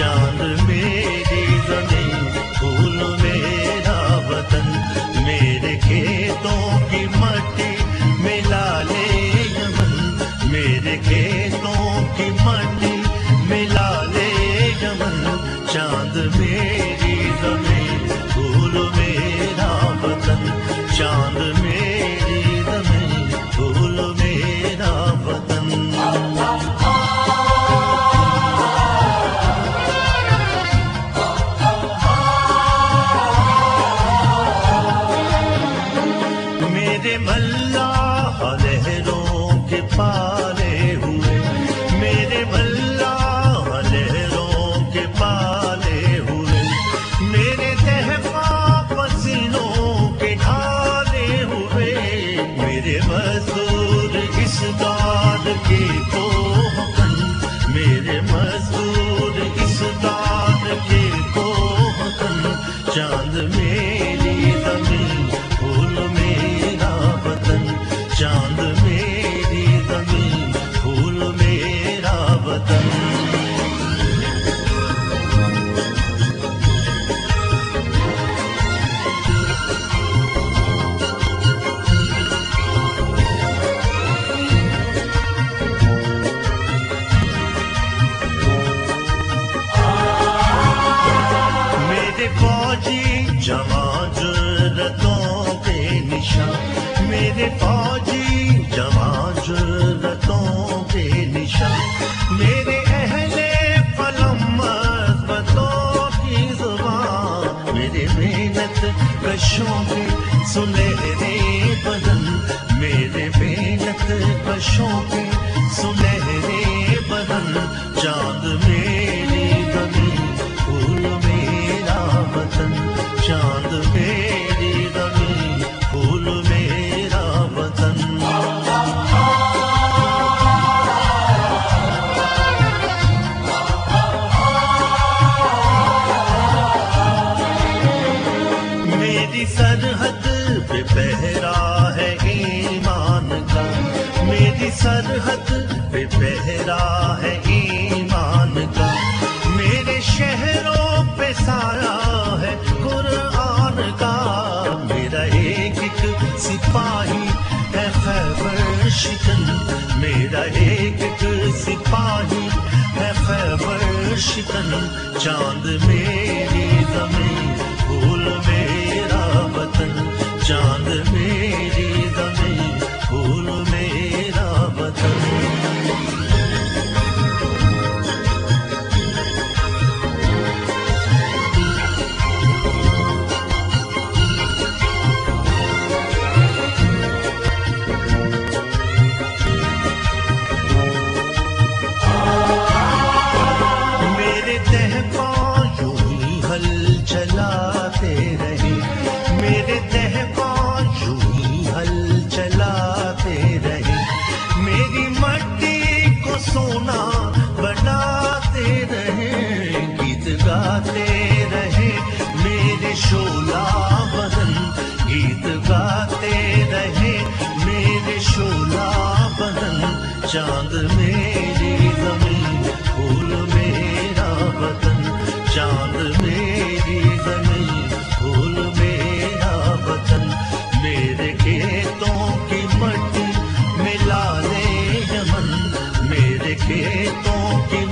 चांद मेरी ज़मीं, फूल मेरा वतन, मेरे खेतों की मट्टी मिला ले यमन, मेरे खेतों की मट्टी मिला ले यमन। चांद मेरी ज़मीं, फूल मेरा वतन, चांद मेरी ज़मीं, फूल मेरा वतन। मेरे मल्लाह लहरों के पाले हुए, मेरे मल्लाह लहरों के पाले हुए, मेरे तहफ़ा पसीनों के ढाले हुए, मेरे मज़दूर इस दाद के कोहकन, मेरे मज़दूर इस दाद के कोहकन। चांद मेरी ज़मीं, फूल मेरा वतन, चांद मेरी ज़मीं, फूल मेरा वतन। मेरे फौजी जवान जुर्रतों पे निशान, मेरे फौजी जवान जुर्रतों पे निशान, मेरे अहले कलम मज़बतों की ज़ुबान, मेरे मेहनत कशों के सुनहरे बदन, मेरे मेहनत कशों के सुनहरे बदन। चांद मेरी ज़मीं, फूल मेरा वतन, चांद मेरी ज़मीं, फूल मेरा वतन। मेरी सरहद पे पहरा है ईमान का, मेरी सरहद पे पहरा है ईमान का, मेरे शहरों पे साया है कुरान का, मेरा एक एक सिपाही है खैबर शिकन, मेरा एक एक सिपाही है खैबर शिकन। चांद मेरी ज़मीं, फूल मेरा वतन, चांद मेरी ज़मीं, फूल मेरा वतन। मेरे तहफ़ा यूं ही हल चलाते रहे, मेरे तहफ़ा यूं ही हल चलाते रहे, मेरी मट्टी को सोना बनाते रहे, गीत गाते रहे मेरे शोला बदन, गीत गाते रहे मेरे शोला बदन। चांद मेरी ज़मीं, फूल मेरा वतन, चांद मेरी ज़मीं, फूल मेरा वतन, मेरे खेतों की मट्टी मिला ले यमन, मेरे खेतों की